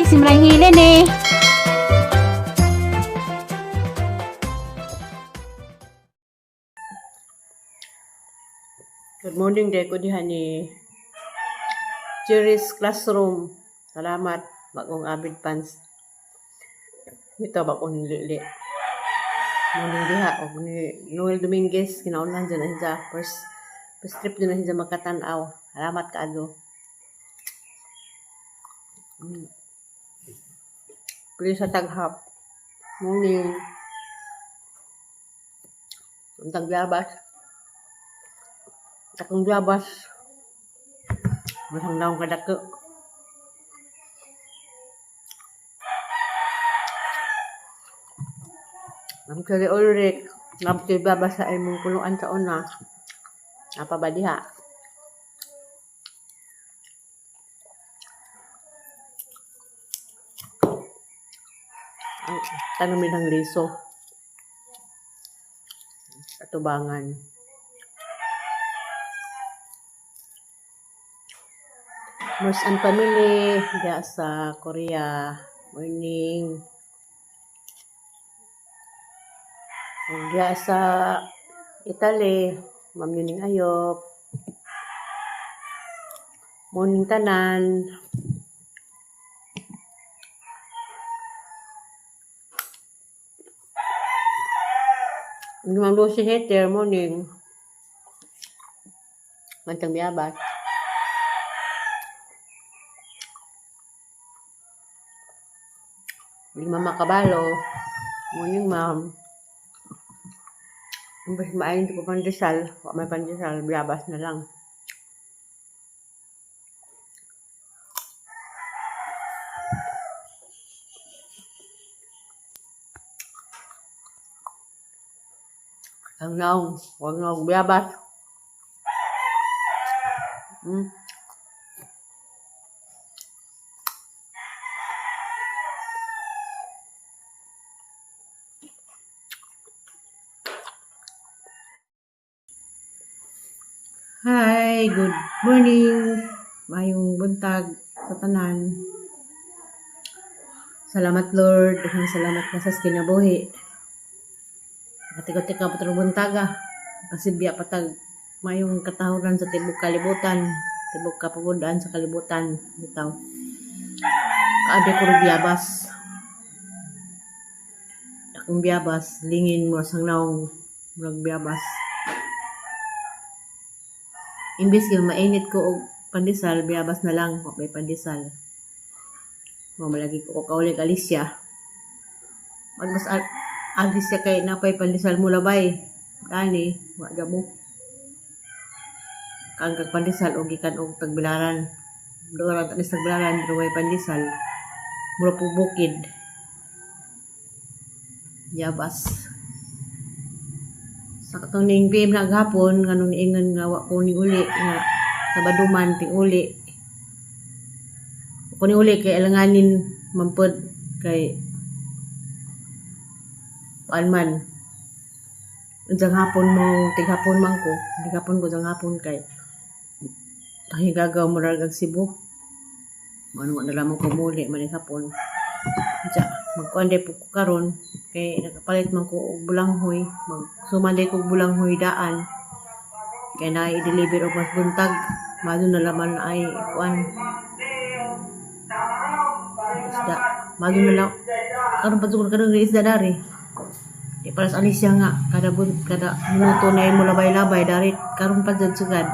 Simrang hilin eh. Good morning, day ko diha ni Cherry's Classroom. Salamat, bagong avid fans. Ito, bagong nilili. Morning diha, o ni Noel Dominguez, kinaunan dyan na siya. First trip dyan na siya magkatanaw. Salamat kaado. Please sa taghap. Morning. Ang taglabas. Takong labas. Masang daong kadako. Ang kari Ulrich. Nabto'y babas sa imong kuluan sa una. Apa ba diha? Tanamin ng liso. Katubangan. Mers and family diya sa Korea. Morning. Diya sa Italy. Ma'am Yuning Ayop. Morning tanan. Ma'am Lucy Hater. Morning. Mantang biyabat. Mama Kabalo. Morning, ma'am. Mas maayon ko pandesal. Kung may pandesal, biyabas na lang. Ang naong, huwag naong biyabas. Hi, good morning. Mayong buntag sa tanan. Salamat Lord, salamat na sa kinabuhi. Katika-tika patro buntaga. Kasi biya patag mayong katahuran sa tibok kalibutan, tibok kapagudaan sa kalibutan bitaw. Kaade ko biyabas. Akong biyabas, lingin mo sang naong murag biyabas. Imbis yung mainit ko og pandesal, biyabas na lang kung may pandesal. Mamalagi ko kaulig Alicia. Mas Alicia kay napay pandesal mo labay. Dani, wala mo. Kang kag pandesal og gikan og tagbilaran. Doon ang tanis tagbilaran, pero may pandesal. Mura po bukid. Biyabas. Sa katong ning PM na gahapon nganong niingon nga wa ko ni uli nga sabaduman ting uli. Ko ni uli kay alanganin mampod kay man. Unsang hapon mo tighapon man ko, tighapon ko sang hapon kay tahigagaw mo ra kag Cebu. Mano na lamang ko muli man hapon. Unsa magkuan day po ko karon kay nakapalit man ko og bulanghoy, magsumanday ko og bulanghoy daan kay na i-deliver og mas buntag mado na laman ay kuan isda mado na lang karon pa sugod kadong isda dari di para sa Alicia nga kada minuto na mo labay-labay dari karon pa jud sugad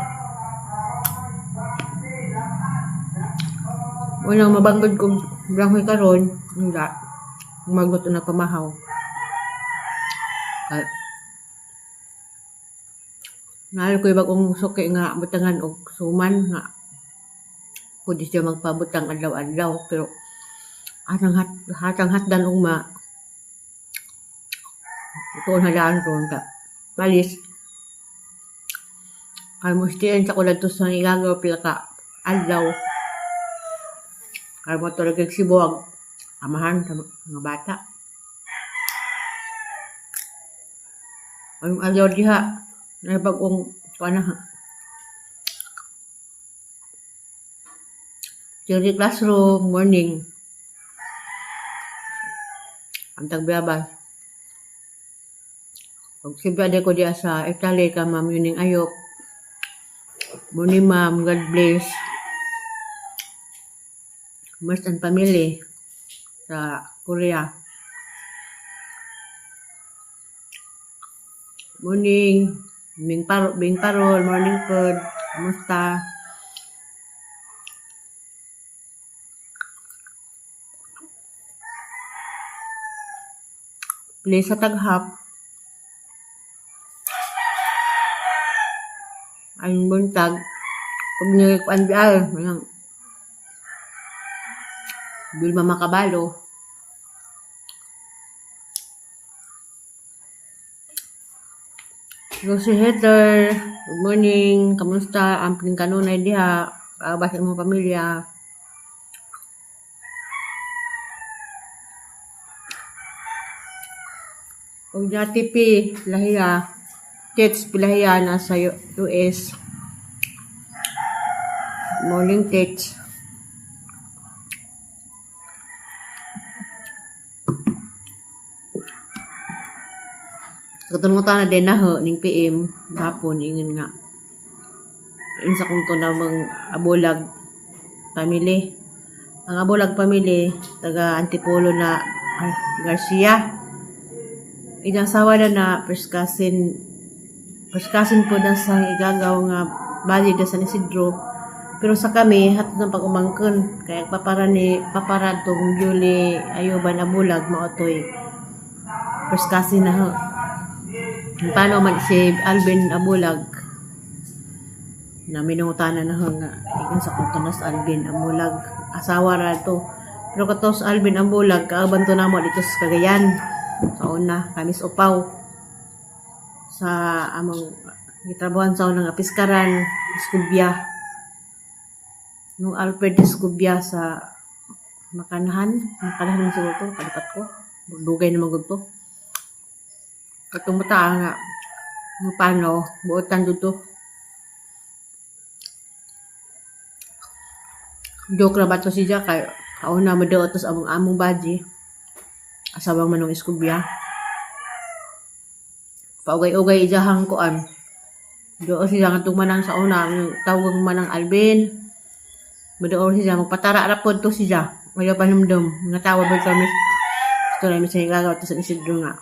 unang mabanggod ko bulanghoy karon nga magluto na pamahaw. Nalo ko bagong suki nga butangan og suman nga pwede siya magpabutang adlaw-adlaw pero hatang hatdan og ma ito na daan ron ka balis kay mustian sa kuladto sa igagaw pila ka adlaw kay mo tulog sibuag amahan sa mga bata. Ang ayaw diha, na bagong panaha. Cherry Classroom, morning. ang tagbiyabas. Pag siyempre ko diya sa Italy ka ma'am yuning ayok. Muni ma'am, God bless. Mas and family sa Korea. Morning, Bing Parol, morning food. Kamusta? Please sa taghap. Ang buntag. Kung nyo kuan bial, Bilma Makabalo. Rosie Heather, good morning. Kamusta? Ang kanunay diha. Kaabas ang mga pamilya. Kung dati lahiya. Tits pilahiya nasa US. Morning tits. Katulungan na din na ho, ning PM, hapon, ingin nga. Insa kong to na mga abulag family. Ang abulag family, taga Antipolo na Garcia. Ilang sawa na first cousin po na sa igagaw nga bali da San Isidro. Pero sa kami, hatod ng pag-umangkon. Kaya papara tong Julie Ayuban abulag, maotoy. First cousin na ho. Paano man si Alvin Abulag na minungutanan na nga ikan sa kuntunas Alvin Abulag asawa ra to pero katos Alvin Abulag kaaban to namo dito sa Cagayan sa una kamis upaw sa among gitrabahoan sa unang apiskaran Escubia nung Alfred Escubia sa makanahan siguro to kalipat ko dugay naman gud to katong bata nga paano buotan dito joke ra ba to siya kay kauna maduot tos among baji asawang manong Escubia paugay-ugay ijahang kuan doon siya nga manang sa una tawag manang Alvin madoon siya magpatara ra pod to siya wala pa namdom nga tawag ba kami ito na mi sa gagaw to sa Isidro nga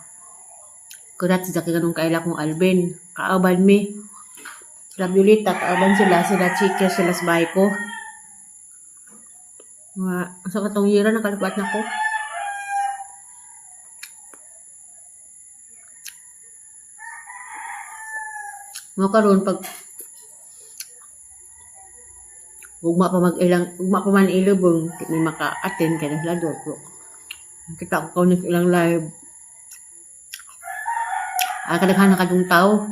kurat siya kaganong kailak mong Alvin. Kaaban mi. Sila Violeta, kaaban sila Chika, sila sabay ko. Sa katong yira, nakalipat na ko. Mga karoon, pag ugma pa man ilubong, may maka-attend ka na sila doon. Kita ko kaunis ilang live. Kadaghan na kadong tao.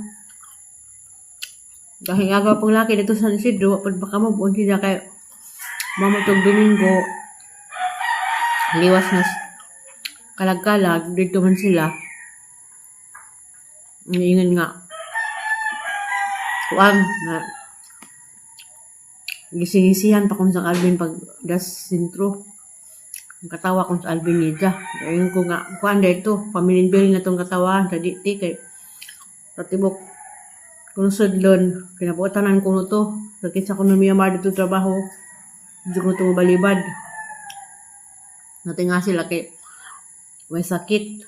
Dahil agaw pang laki dito sa Isidro, pag baka mo buon siya kay mamatog Domingo, liwas na kalag-kalag, dito man sila. Iingan nga. Kuwag na gisingisihan pa kung sa Alvin pag das sintro. Ang katawa kung sa Alvin nida. Ayun ko nga, kuan dito, pamilin-bilin na itong katawa, sa diti kay patibok kung sudlon, kinabuotanan ko no to, sakit sa ekonomiya dito trabaho, hindi ko ito mabalibad. Natin nga sila kay may sakit.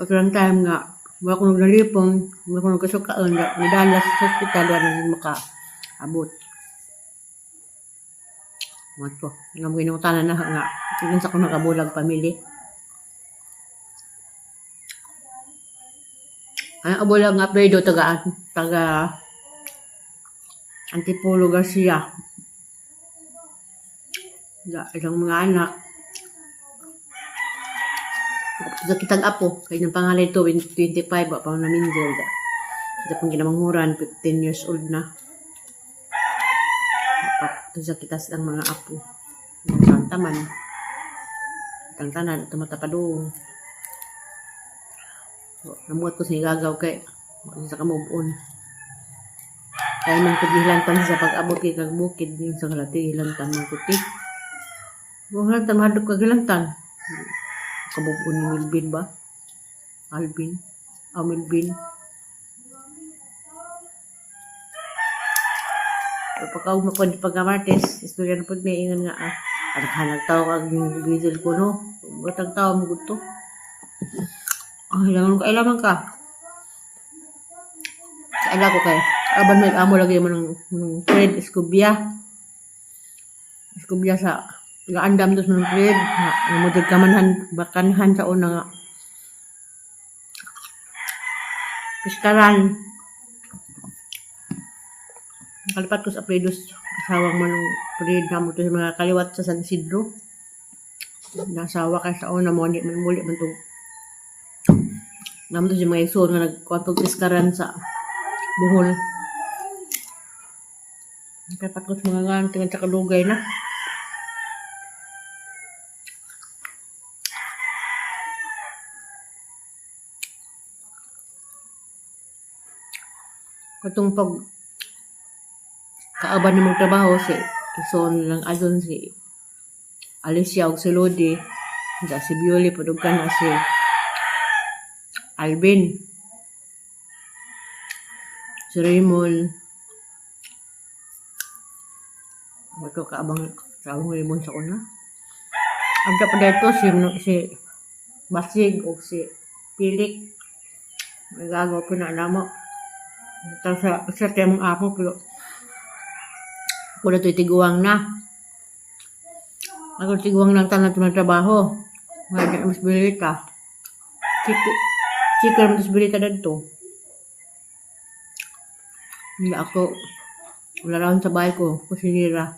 At lang time nga, wala ko naglalipong, wala ko nagkasukaan, nadalas sa hospital, wala nang makaabot. Mato, nga mga inungtanan na nga, tignan sa kong nakabulag pamili. Ang abulag nga Pedro, taga Antipolo Garcia. Isang mga anak. Sa kitang apo, kaya ng pangalan ito, 25, pa namin dyan. Ito pong ginamanghuran, 15 years old na. Ito sa kitas ng mga apo. Santa man. Itang tanan, ito matapadong. Namuot ko sa igagaw kay sa kamubuon. Kaya man ko gilantan sa pag-abot kay kag bukid din sa kalati gilantan man ko ti. Mo halantan mahadlok kag gilantan. kabubuo ni Milvin ba? Alvin? Milvin. Pagka umapod pagka-Martes, istorya na po may ingan nga hanag tao kag yung diesel ko no. Batang tao mo gusto. Kailangan ka. Kailangan ko kay. Aban may amo lagi mo ng Fred Escobia. Escobia sa andam dos ng Fred. Namudod kamanhan bakanhan sa una nga. Piskaran. Nakalipat ko sa Predos, asawang manong Fred na mo sa mga kaliwat sa San Isidro. Nasawa ka sa una mo, muli man itong naman to si mga iso nga nagkwantog piskaran sa Bohol. Nakalipat ko sa mga nga, tingnan sa kalugay na. Katong pag kaaban na magtrabaho si ison lang adon si Alicia og si Lodi da si Bioli padugkan na si Alvin si Raymond wato kaabang Raymond sa una agda pa dito si Basig o si Pilik nagagawa po na namo tapos sa temong apo pero wala ito'y tiguang na. Ako tiguang lang tanong ito ng trabaho. Mga mas bilita. Chika mas bilita na ito. Hindi ako, wala raon sa bahay ko, kusinira.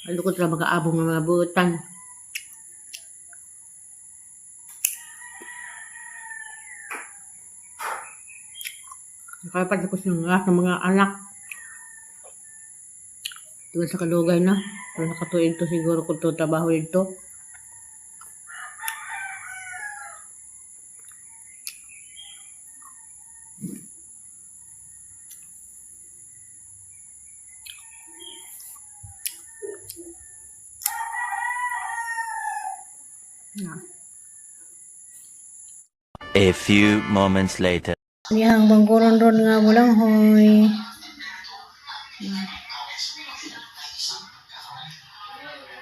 Ano ko talaga mag-aabong ng mga buutan. Nakalipat ako sa mga anak. Tuwa sa kalugay na. Pero nakatuin to siguro kung ito trabaho ito. A few moments later. Niyang bangkuron ron nga mo lang hoy.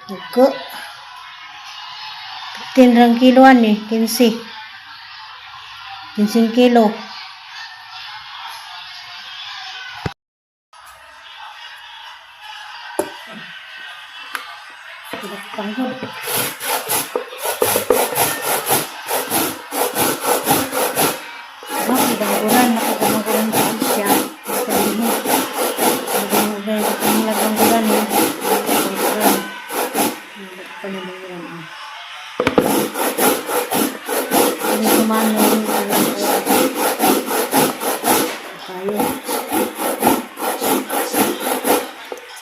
Iko. 15 kiloan eh, 15. 15 kilo. Panghod. Bangkuran, nakapamangkuran sa siya. Ang lagbangkuran eh. Bangkuran. Panabangkuran ah. Ini kumano yung kayo.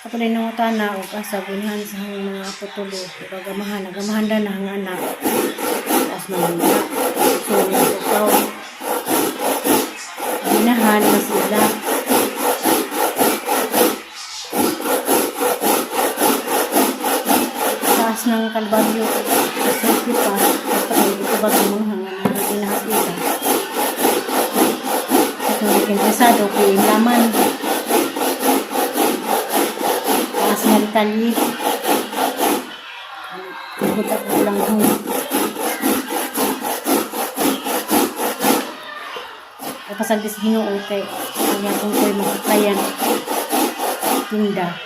Ako rin nangutan na o kasabunhan sa mga apotulo. Nagamahan na ang anak. Tapos manila. So, ikaw. Ginahan na sila. Taas ng kalbaryo. Kasi kita. Kapag ito ba gumuhang na ginahan ila. Ito naging pesado. Kaya yung laman. Taas na litali. Ikot ako lang hong. Kapasag sa Ginoo kay ang atong ko'y makakayan tinda.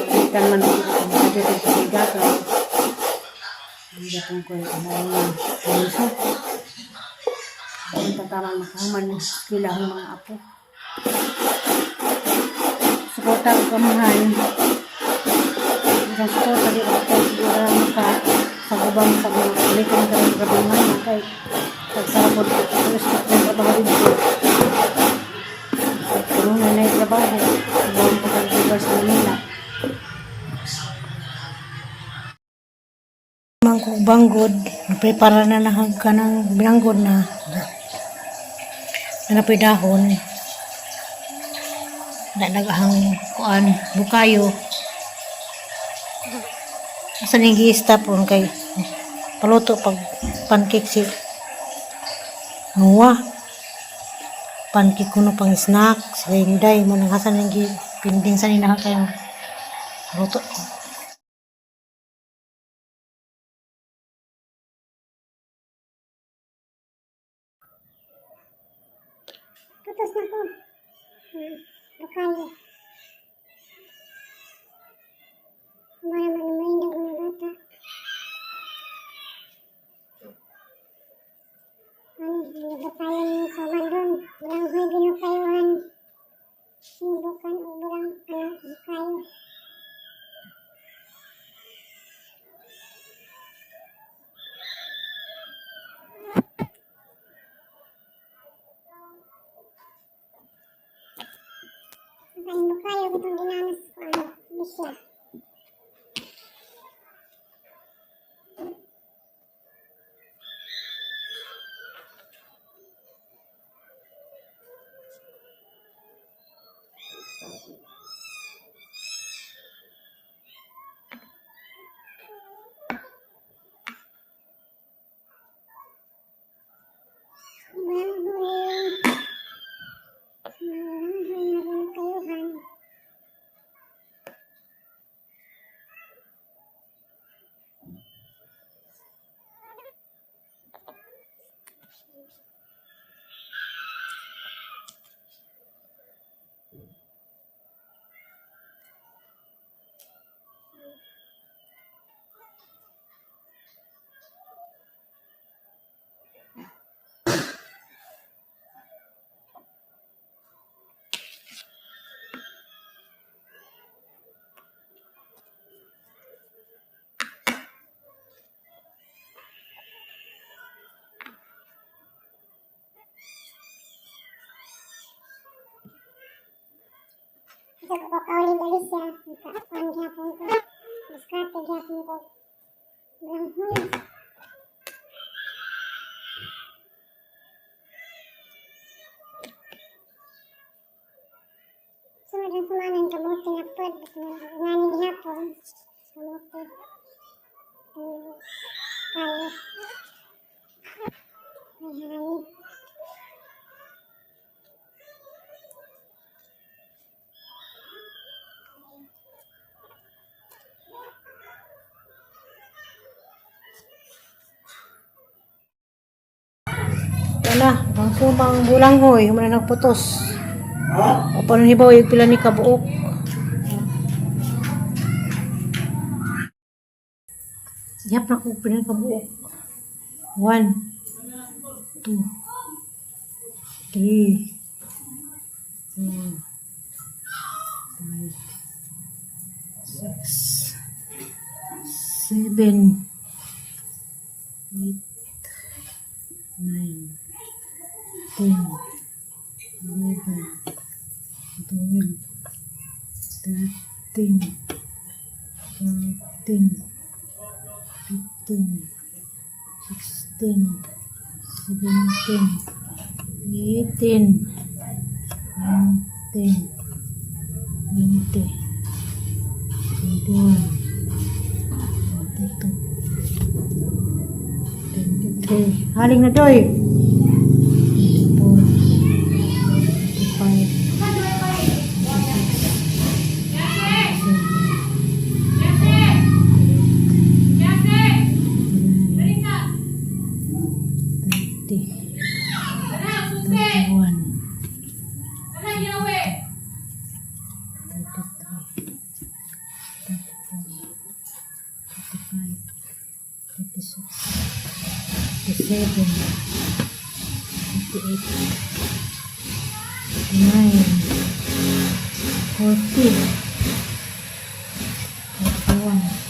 Kita man dito sa sigaka. Ang atong ko'y amayan sa ang tatamang makahaman sila ang mga apo. Suporta ko kamahan. Isang suporta di ako siguro maka sa gubang sa mga kulitin ka ng kabungan kay pagsarapod ko terus ng trabaho dito. Kung na trabaho, ibang pagkagigas sa Manila. Mangkong banggod, prepara na lang ka ng binanggod na napoy dahon. Nagahang kuan bukayo. Asa ning gi-stop ron kay paluto pag pancake si Noah. Pancake kuno pang snack, sa Inday mo nang hasan ning gi pinding sa nina kay paluto. Putos na ko. Bukalo. Wala man maindag mga bata. Nagatayan yung soman doon. Walang hoy binukayuhan. Sinubukan o walang bukayo. Ang bukayo itong dinanas ko. Bisya. Walang hoy. Walang hoy na binukayuhan. Ito ko kaulit-ulit siya. Nakakuan gyapon ko. Diskarte gyapon ko. Walang hoy. Sunod ang sumanan kamuti na pod. Nganin gyapon. Kamuti. Kayo. May hangin. Wala, ang sumang bulanghoy, mo na nagputos. O paano hibaw yung pila ni kabuok. Yap na ko pila ni kabuok. 1, 2, 3, 4, 5, 6, 7, 8, 9, 10, 11, 12, 13, 14, 15, 16, 17, 18, 19, 20, 21, 22, 23. Haling na doy. 40, 41,